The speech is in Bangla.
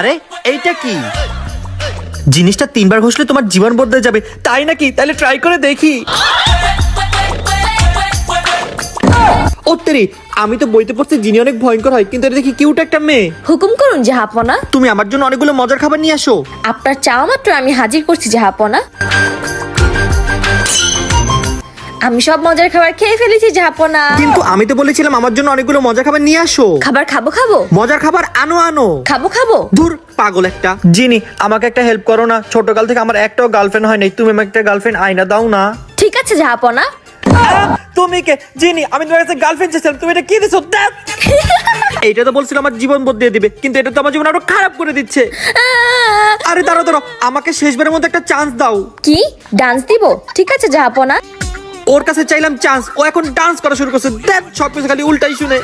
আরে এইটা কি? জিনিসটা 3 বার ঘষলে তোমার জীবন বদলে যাবে, তাই নাকি? তাহলে ট্রাই করে দেখি। ওত্তেরি, আমি তো বইতে পড়ছি জিনি অনেক ভয়ঙ্কর হয়, কিন্তু এটা দেখি কিউট একটা মেয়ে। হুকুম করুন জাহাপনা। তুমি আমার জন্য অনেকগুলো মজার খাবার নিয়ে আসো। আপনার চাওয়া মাত্র আমি হাজির করছি জাহাপনা। আমি সব মজার খাবার খেয়ে ফেলেছি জাহাপনা। কিন্তু আমি তো বলেছিলাম আমার জন্য অনেকগুলো মজার খাবার নিয়ে আসো। খাবার খাবো মজার খাবার আনো আনো। খাবো। ধুর, পাগল একটা। জিনি, আমাকে একটা হেল্প করো না। ছোটকাল থেকে আমার একটাও গার্লফ্রেন্ড হয় নাই, তুমি আমাকে একটা গার্লফ্রেন্ড আইনা দাও না। ঠিক আছে জাহাপনা। তুমি কে? জিনি, আমি তোমার কাছে গার্লফ্রেন্ড চেয়েছিলাম, তুমি এটা কি দিছো? এইটা তো বলছিল আমার জীবন বদলে দিবে, কিন্তু এটা তো আমার জীবন আরো খারাপ করে দিচ্ছে। আরে দাঁড়াও, আমাকে শেষবারের মধ্যে একটা চান্স দাও। কি ডান্স দিব? ঠিক আছে জাহাপনা। ওর কাছে চাইলাম চান্স, ও এখন ডান্স করা শুরু করছে। সবকিছু খালি উল্টাই শুনে।